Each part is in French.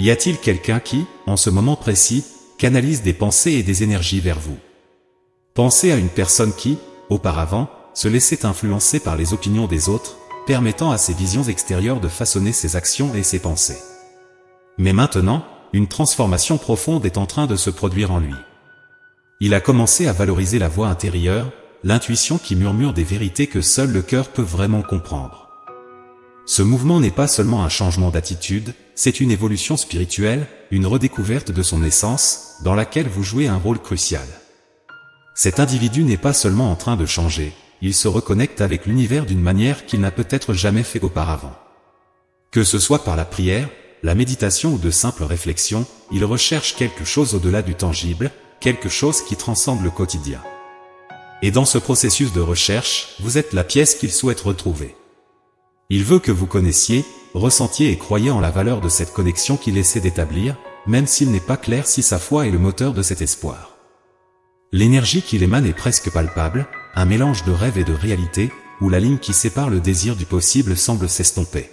Y a-t-il quelqu'un qui, en ce moment précis, canalise des pensées et des énergies vers vous? Pensez à une personne qui, auparavant, se laissait influencer par les opinions des autres, permettant à ses visions extérieures de façonner ses actions et ses pensées. Mais maintenant, une transformation profonde est en train de se produire en lui. Il a commencé à valoriser la voix intérieure, l'intuition qui murmure des vérités que seul le cœur peut vraiment comprendre. Ce mouvement n'est pas seulement un changement d'attitude, c'est une évolution spirituelle, une redécouverte de son essence, dans laquelle vous jouez un rôle crucial. Cet individu n'est pas seulement en train de changer, il se reconnecte avec l'univers d'une manière qu'il n'a peut-être jamais fait auparavant. Que ce soit par la prière, la méditation ou de simples réflexions, il recherche quelque chose au-delà du tangible, quelque chose qui transcende le quotidien. Et dans ce processus de recherche, vous êtes la pièce qu'il souhaite retrouver. Il veut que vous connaissiez, ressentiez et croyiez en la valeur de cette connexion qu'il essaie d'établir, même s'il n'est pas clair si sa foi est le moteur de cet espoir. L'énergie qu'il émane est presque palpable, un mélange de rêve et de réalité, où la ligne qui sépare le désir du possible semble s'estomper.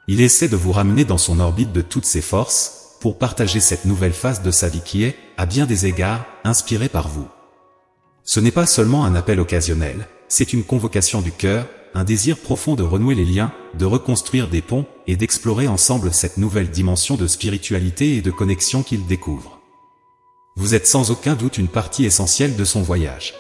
Il essaie de vous ramener dans son orbite de toutes ses forces, pour partager cette nouvelle phase de sa vie qui est, à bien des égards, inspirée par vous. Ce n'est pas seulement un appel occasionnel, c'est une convocation du cœur, un désir profond de renouer les liens, de reconstruire des ponts, et d'explorer ensemble cette nouvelle dimension de spiritualité et de connexion qu'il découvre. Vous êtes sans aucun doute une partie essentielle de son voyage.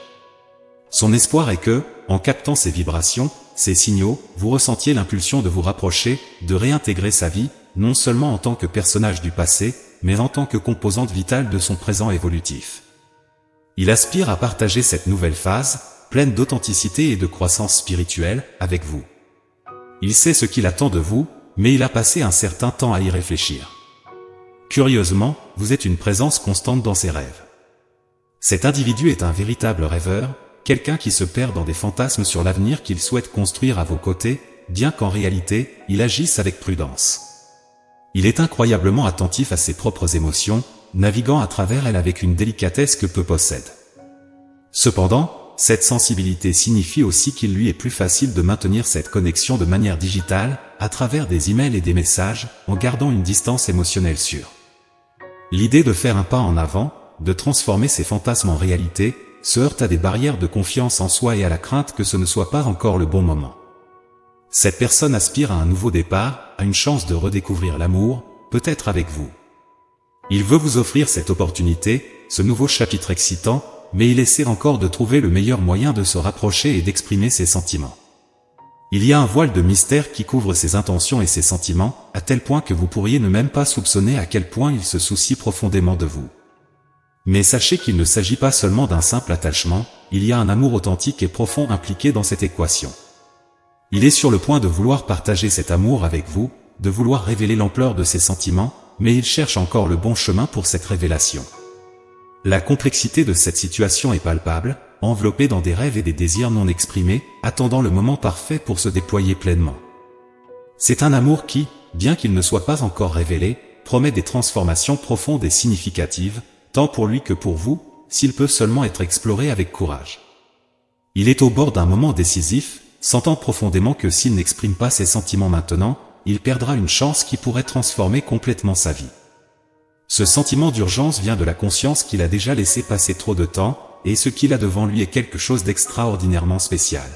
Son espoir est que, en captant ces vibrations, ces signaux, vous ressentiez l'impulsion de vous rapprocher, de réintégrer sa vie, non seulement en tant que personnage du passé, mais en tant que composante vitale de son présent évolutif. Il aspire à partager cette nouvelle phase, pleine d'authenticité et de croissance spirituelle, avec vous. Il sait ce qu'il attend de vous, mais il a passé un certain temps à y réfléchir. Curieusement, vous êtes une présence constante dans ses rêves. Cet individu est un véritable rêveur, quelqu'un qui se perd dans des fantasmes sur l'avenir qu'il souhaite construire à vos côtés, bien qu'en réalité, il agisse avec prudence. Il est incroyablement attentif à ses propres émotions, naviguant à travers elles avec une délicatesse que peu possèdent. Cependant, cette sensibilité signifie aussi qu'il lui est plus facile de maintenir cette connexion de manière digitale, à travers des emails et des messages, en gardant une distance émotionnelle sûre. L'idée de faire un pas en avant, de transformer ses fantasmes en réalité, se heurte à des barrières de confiance en soi et à la crainte que ce ne soit pas encore le bon moment. Cette personne aspire à un nouveau départ, à une chance de redécouvrir l'amour, peut-être avec vous. Il veut vous offrir cette opportunité, ce nouveau chapitre excitant, mais il essaie encore de trouver le meilleur moyen de se rapprocher et d'exprimer ses sentiments. Il y a un voile de mystère qui couvre ses intentions et ses sentiments, à tel point que vous pourriez ne même pas soupçonner à quel point il se soucie profondément de vous. Mais sachez qu'il ne s'agit pas seulement d'un simple attachement, il y a un amour authentique et profond impliqué dans cette équation. Il est sur le point de vouloir partager cet amour avec vous, de vouloir révéler l'ampleur de ses sentiments, mais il cherche encore le bon chemin pour cette révélation. La complexité de cette situation est palpable, enveloppée dans des rêves et des désirs non exprimés, attendant le moment parfait pour se déployer pleinement. C'est un amour qui, bien qu'il ne soit pas encore révélé, promet des transformations profondes et significatives, tant pour lui que pour vous, s'il peut seulement être exploré avec courage. Il est au bord d'un moment décisif, sentant profondément que s'il n'exprime pas ses sentiments maintenant, il perdra une chance qui pourrait transformer complètement sa vie. Ce sentiment d'urgence vient de la conscience qu'il a déjà laissé passer trop de temps, et ce qu'il a devant lui est quelque chose d'extraordinairement spécial.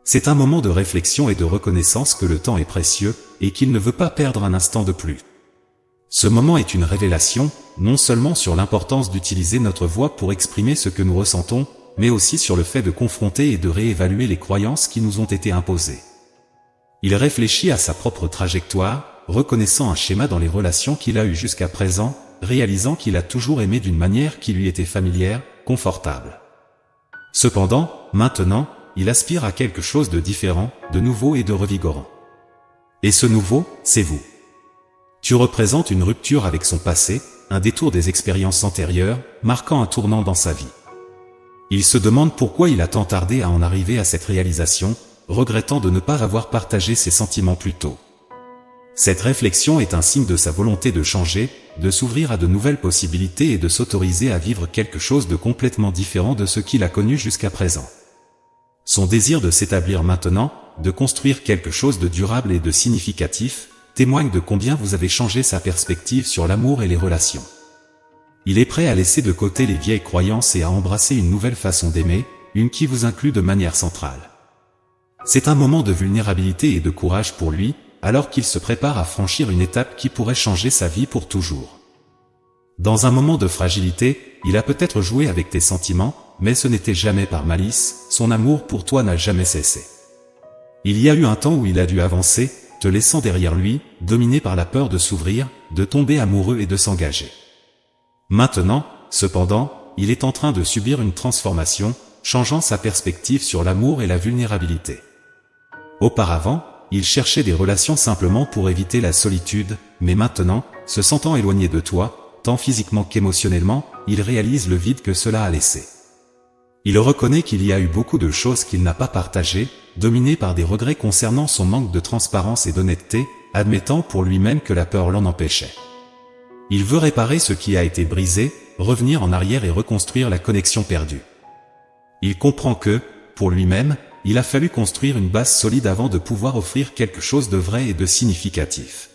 C'est un moment de réflexion et de reconnaissance que le temps est précieux, et qu'il ne veut pas perdre un instant de plus. Ce moment est une révélation, non seulement sur l'importance d'utiliser notre voix pour exprimer ce que nous ressentons, mais aussi sur le fait de confronter et de réévaluer les croyances qui nous ont été imposées. Il réfléchit à sa propre trajectoire, reconnaissant un schéma dans les relations qu'il a eues jusqu'à présent, réalisant qu'il a toujours aimé d'une manière qui lui était familière, confortable. Cependant, maintenant, il aspire à quelque chose de différent, de nouveau et de revigorant. Et ce nouveau, c'est vous. Tu représentes une rupture avec son passé, un détour des expériences antérieures, marquant un tournant dans sa vie. Il se demande pourquoi il a tant tardé à en arriver à cette réalisation, regrettant de ne pas avoir partagé ses sentiments plus tôt. Cette réflexion est un signe de sa volonté de changer, de s'ouvrir à de nouvelles possibilités et de s'autoriser à vivre quelque chose de complètement différent de ce qu'il a connu jusqu'à présent. Son désir de s'établir maintenant, de construire quelque chose de durable et de significatif, témoigne de combien vous avez changé sa perspective sur l'amour et les relations. Il est prêt à laisser de côté les vieilles croyances et à embrasser une nouvelle façon d'aimer, une qui vous inclut de manière centrale. C'est un moment de vulnérabilité et de courage pour lui, alors qu'il se prépare à franchir une étape qui pourrait changer sa vie pour toujours. Dans un moment de fragilité, il a peut-être joué avec tes sentiments, mais ce n'était jamais par malice, son amour pour toi n'a jamais cessé. Il y a eu un temps où il a dû avancer, te laissant derrière lui, dominé par la peur de s'ouvrir, de tomber amoureux et de s'engager. Maintenant, cependant, il est en train de subir une transformation, changeant sa perspective sur l'amour et la vulnérabilité. Auparavant, il cherchait des relations simplement pour éviter la solitude, mais maintenant, se sentant éloigné de toi, tant physiquement qu'émotionnellement, il réalise le vide que cela a laissé. Il reconnaît qu'il y a eu beaucoup de choses qu'il n'a pas partagées, dominé par des regrets concernant son manque de transparence et d'honnêteté, admettant pour lui-même que la peur l'en empêchait. Il veut réparer ce qui a été brisé, revenir en arrière et reconstruire la connexion perdue. Il comprend que, pour lui-même, il a fallu construire une base solide avant de pouvoir offrir quelque chose de vrai et de significatif.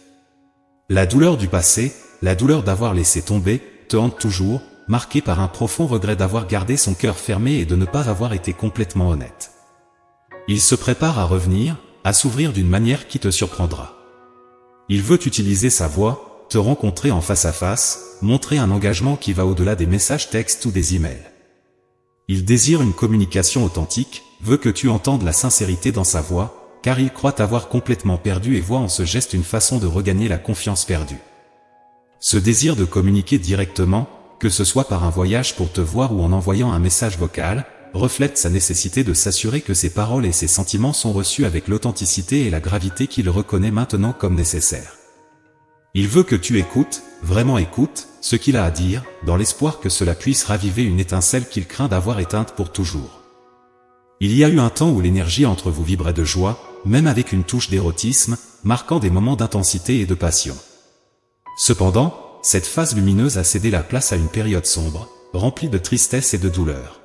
La douleur du passé, la douleur d'avoir laissé tomber, te hante toujours, marqué par un profond regret d'avoir gardé son cœur fermé et de ne pas avoir été complètement honnête. Il se prépare à revenir, à s'ouvrir d'une manière qui te surprendra. Il veut utiliser sa voix, te rencontrer en face à face, montrer un engagement qui va au-delà des messages textes ou des emails. Il désire une communication authentique, veut que tu entendes la sincérité dans sa voix, car il croit t'avoir complètement perdu et voit en ce geste une façon de regagner la confiance perdue. Ce désir de communiquer directement, que ce soit par un voyage pour te voir ou en envoyant un message vocal, reflète sa nécessité de s'assurer que ses paroles et ses sentiments sont reçus avec l'authenticité et la gravité qu'il reconnaît maintenant comme nécessaire. Il veut que tu écoutes, vraiment écoutes, ce qu'il a à dire, dans l'espoir que cela puisse raviver une étincelle qu'il craint d'avoir éteinte pour toujours. Il y a eu un temps où l'énergie entre vous vibrait de joie, même avec une touche d'érotisme, marquant des moments d'intensité et de passion. Cependant, cette phase lumineuse a cédé la place à une période sombre, remplie de tristesse et de douleur.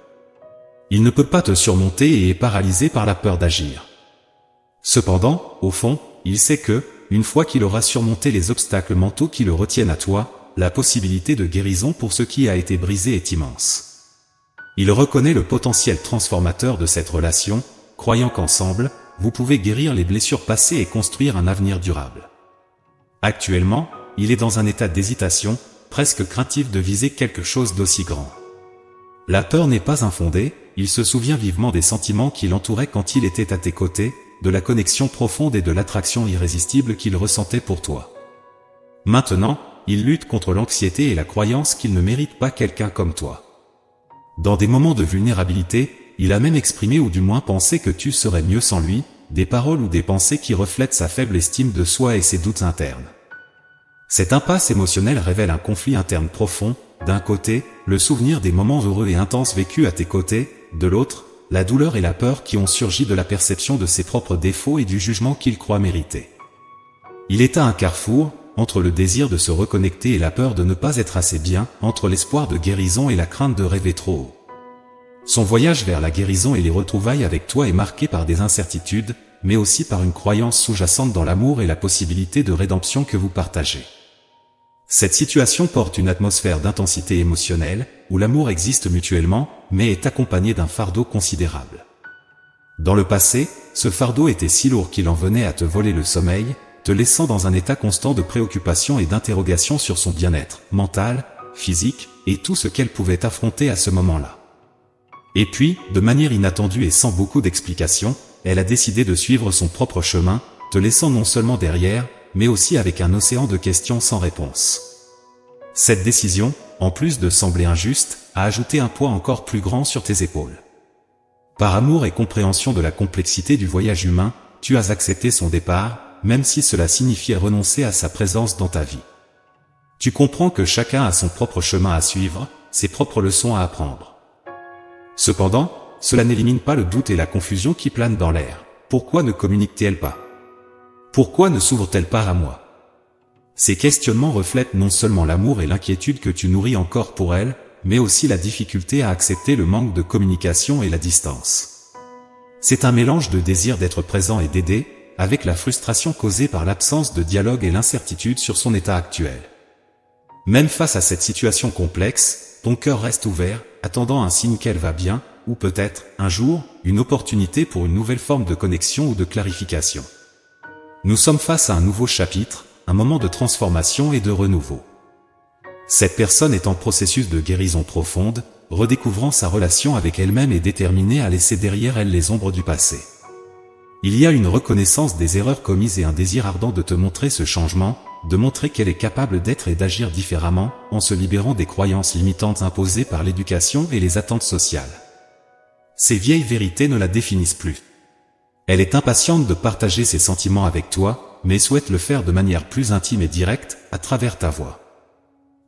Il ne peut pas te surmonter et est paralysé par la peur d'agir. Cependant, au fond, il sait que, une fois qu'il aura surmonté les obstacles mentaux qui le retiennent à toi, la possibilité de guérison pour ce qui a été brisé est immense. Il reconnaît le potentiel transformateur de cette relation, croyant qu'ensemble, vous pouvez guérir les blessures passées et construire un avenir durable. Actuellement, il est dans un état d'hésitation, presque craintif de viser quelque chose d'aussi grand. La peur n'est pas infondée, il se souvient vivement des sentiments qui l'entouraient quand il était à tes côtés, de la connexion profonde et de l'attraction irrésistible qu'il ressentait pour toi. Maintenant, il lutte contre l'anxiété et la croyance qu'il ne mérite pas quelqu'un comme toi. Dans des moments de vulnérabilité, il a même exprimé ou du moins pensé que tu serais mieux sans lui, des paroles ou des pensées qui reflètent sa faible estime de soi et ses doutes internes. Cette impasse émotionnelle révèle un conflit interne profond, d'un côté, le souvenir des moments heureux et intenses vécus à tes côtés, de l'autre, la douleur et la peur qui ont surgi de la perception de ses propres défauts et du jugement qu'il croit mériter. Il est à un carrefour, entre le désir de se reconnecter et la peur de ne pas être assez bien, entre l'espoir de guérison et la crainte de rêver trop haut. Son voyage vers la guérison et les retrouvailles avec toi est marqué par des incertitudes, mais aussi par une croyance sous-jacente dans l'amour et la possibilité de rédemption que vous partagez. Cette situation porte une atmosphère d'intensité émotionnelle, où l'amour existe mutuellement, mais est accompagné d'un fardeau considérable. Dans le passé, ce fardeau était si lourd qu'il en venait à te voler le sommeil, te laissant dans un état constant de préoccupation et d'interrogation sur son bien-être, mental, physique, et tout ce qu'elle pouvait affronter à ce moment-là. Et puis, de manière inattendue et sans beaucoup d'explications, elle a décidé de suivre son propre chemin, te laissant non seulement derrière, mais aussi avec un océan de questions sans réponse. Cette décision, en plus de sembler injuste, a ajouté un poids encore plus grand sur tes épaules. Par amour et compréhension de la complexité du voyage humain, tu as accepté son départ, même si cela signifiait renoncer à sa présence dans ta vie. Tu comprends que chacun a son propre chemin à suivre, ses propres leçons à apprendre. Cependant, cela n'élimine pas le doute et la confusion qui planent dans l'air. Pourquoi ne communique-t-elle pas ? Pourquoi ne s'ouvre-t-elle pas à moi ? Ces questionnements reflètent non seulement l'amour et l'inquiétude que tu nourris encore pour elle, mais aussi la difficulté à accepter le manque de communication et la distance. C'est un mélange de désir d'être présent et d'aider, avec la frustration causée par l'absence de dialogue et l'incertitude sur son état actuel. Même face à cette situation complexe, ton cœur reste ouvert, attendant un signe qu'elle va bien, ou peut-être, un jour, une opportunité pour une nouvelle forme de connexion ou de clarification. Nous sommes face à un nouveau chapitre, un moment de transformation et de renouveau. Cette personne est en processus de guérison profonde, redécouvrant sa relation avec elle-même et déterminée à laisser derrière elle les ombres du passé. Il y a une reconnaissance des erreurs commises et un désir ardent de te montrer ce changement, de montrer qu'elle est capable d'être et d'agir différemment, en se libérant des croyances limitantes imposées par l'éducation et les attentes sociales. Ces vieilles vérités ne la définissent plus. Elle est impatiente de partager ses sentiments avec toi, mais souhaite le faire de manière plus intime et directe, à travers ta voix.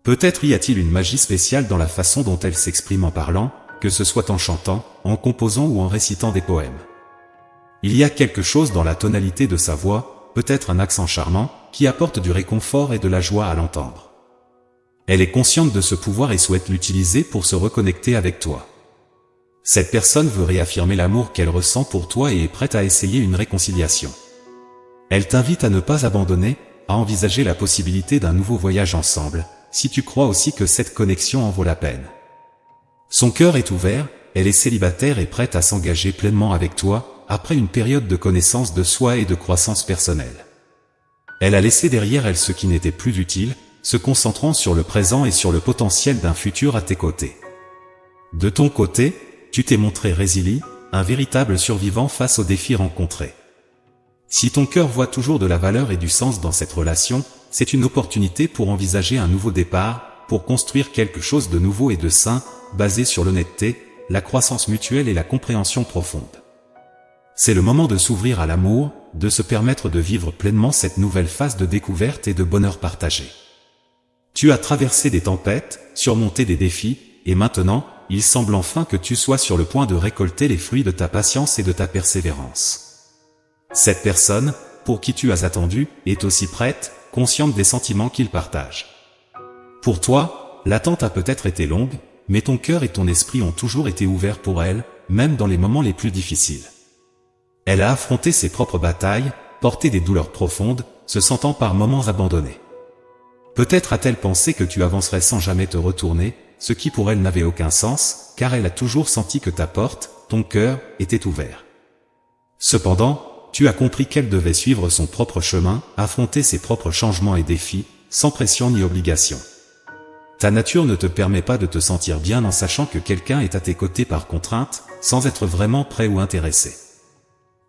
Peut-être y a-t-il une magie spéciale dans la façon dont elle s'exprime en parlant, que ce soit en chantant, en composant ou en récitant des poèmes. Il y a quelque chose dans la tonalité de sa voix, peut-être un accent charmant, qui apporte du réconfort et de la joie à l'entendre. Elle est consciente de ce pouvoir et souhaite l'utiliser pour se reconnecter avec toi. Cette personne veut réaffirmer l'amour qu'elle ressent pour toi et est prête à essayer une réconciliation. Elle t'invite à ne pas abandonner, à envisager la possibilité d'un nouveau voyage ensemble, si tu crois aussi que cette connexion en vaut la peine. Son cœur est ouvert, elle est célibataire et prête à s'engager pleinement avec toi, après une période de connaissance de soi et de croissance personnelle. Elle a laissé derrière elle ce qui n'était plus utile, se concentrant sur le présent et sur le potentiel d'un futur à tes côtés. De ton côté, tu t'es montré résilient, un véritable survivant face aux défis rencontrés. Si ton cœur voit toujours de la valeur et du sens dans cette relation, c'est une opportunité pour envisager un nouveau départ, pour construire quelque chose de nouveau et de sain, basé sur l'honnêteté, la croissance mutuelle et la compréhension profonde. C'est le moment de s'ouvrir à l'amour, de se permettre de vivre pleinement cette nouvelle phase de découverte et de bonheur partagé. Tu as traversé des tempêtes, surmonté des défis, et maintenant, il semble enfin que tu sois sur le point de récolter les fruits de ta patience et de ta persévérance. Cette personne, pour qui tu as attendu, est aussi prête, consciente des sentiments qu'il partage. Pour toi, l'attente a peut-être été longue, mais ton cœur et ton esprit ont toujours été ouverts pour elle, même dans les moments les plus difficiles. Elle a affronté ses propres batailles, porté des douleurs profondes, se sentant par moments abandonnée. Peut-être a-t-elle pensé que tu avancerais sans jamais te retourner, ce qui pour elle n'avait aucun sens, car elle a toujours senti que ta porte, ton cœur, était ouvert. Cependant, tu as compris qu'elle devait suivre son propre chemin, affronter ses propres changements et défis, sans pression ni obligation. Ta nature ne te permet pas de te sentir bien en sachant que quelqu'un est à tes côtés par contrainte, sans être vraiment prêt ou intéressé.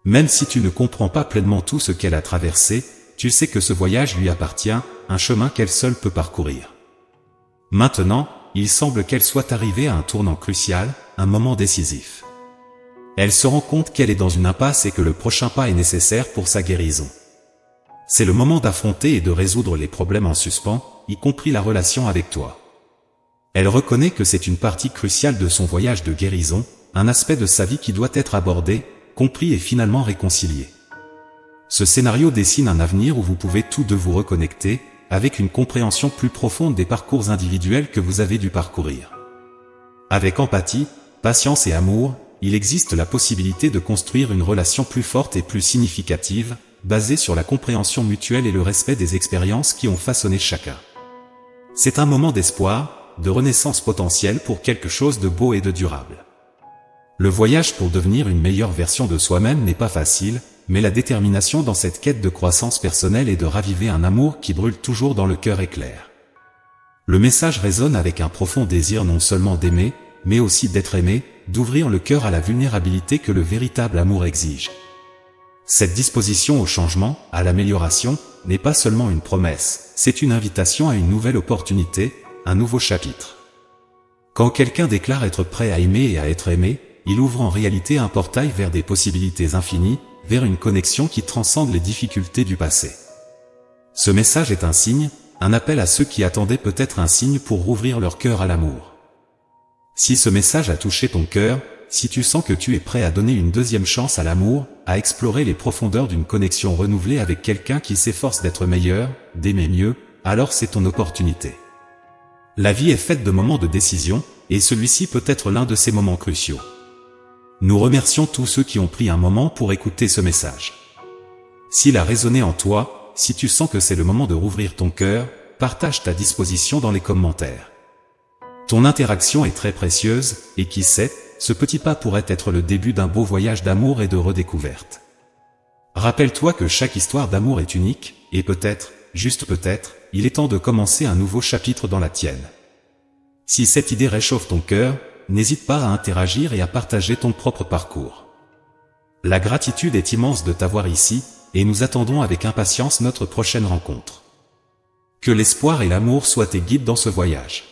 Même si tu ne comprends pas pleinement tout ce qu'elle a traversé, tu sais que ce voyage lui appartient, un chemin qu'elle seule peut parcourir. Maintenant, il semble qu'elle soit arrivée à un tournant crucial, un moment décisif. Elle se rend compte qu'elle est dans une impasse et que le prochain pas est nécessaire pour sa guérison. C'est le moment d'affronter et de résoudre les problèmes en suspens, y compris la relation avec toi. Elle reconnaît que c'est une partie cruciale de son voyage de guérison, un aspect de sa vie qui doit être abordé, compris et finalement réconcilié. Ce scénario dessine un avenir où vous pouvez tous deux vous reconnecter, avec une compréhension plus profonde des parcours individuels que vous avez dû parcourir. Avec empathie, patience et amour, il existe la possibilité de construire une relation plus forte et plus significative, basée sur la compréhension mutuelle et le respect des expériences qui ont façonné chacun. C'est un moment d'espoir, de renaissance potentielle pour quelque chose de beau et de durable. Le voyage pour devenir une meilleure version de soi-même n'est pas facile, mais la détermination dans cette quête de croissance personnelle et de raviver un amour qui brûle toujours dans le cœur est claire. Le message résonne avec un profond désir non seulement d'aimer, mais aussi d'être aimé, d'ouvrir le cœur à la vulnérabilité que le véritable amour exige. Cette disposition au changement, à l'amélioration, n'est pas seulement une promesse, c'est une invitation à une nouvelle opportunité, un nouveau chapitre. Quand quelqu'un déclare être prêt à aimer et à être aimé, il ouvre en réalité un portail vers des possibilités infinies, vers une connexion qui transcende les difficultés du passé. Ce message est un signe, un appel à ceux qui attendaient peut-être un signe pour rouvrir leur cœur à l'amour. Si ce message a touché ton cœur, si tu sens que tu es prêt à donner une deuxième chance à l'amour, à explorer les profondeurs d'une connexion renouvelée avec quelqu'un qui s'efforce d'être meilleur, d'aimer mieux, alors c'est ton opportunité. La vie est faite de moments de décision, et celui-ci peut être l'un de ces moments cruciaux. Nous remercions tous ceux qui ont pris un moment pour écouter ce message. S'il a résonné en toi, si tu sens que c'est le moment de rouvrir ton cœur, partage ta disposition dans les commentaires. Ton interaction est très précieuse, et qui sait, ce petit pas pourrait être le début d'un beau voyage d'amour et de redécouverte. Rappelle-toi que chaque histoire d'amour est unique, et peut-être, juste peut-être, il est temps de commencer un nouveau chapitre dans la tienne. Si cette idée réchauffe ton cœur, n'hésite pas à interagir et à partager ton propre parcours. La gratitude est immense de t'avoir ici, et nous attendons avec impatience notre prochaine rencontre. Que l'espoir et l'amour soient tes guides dans ce voyage.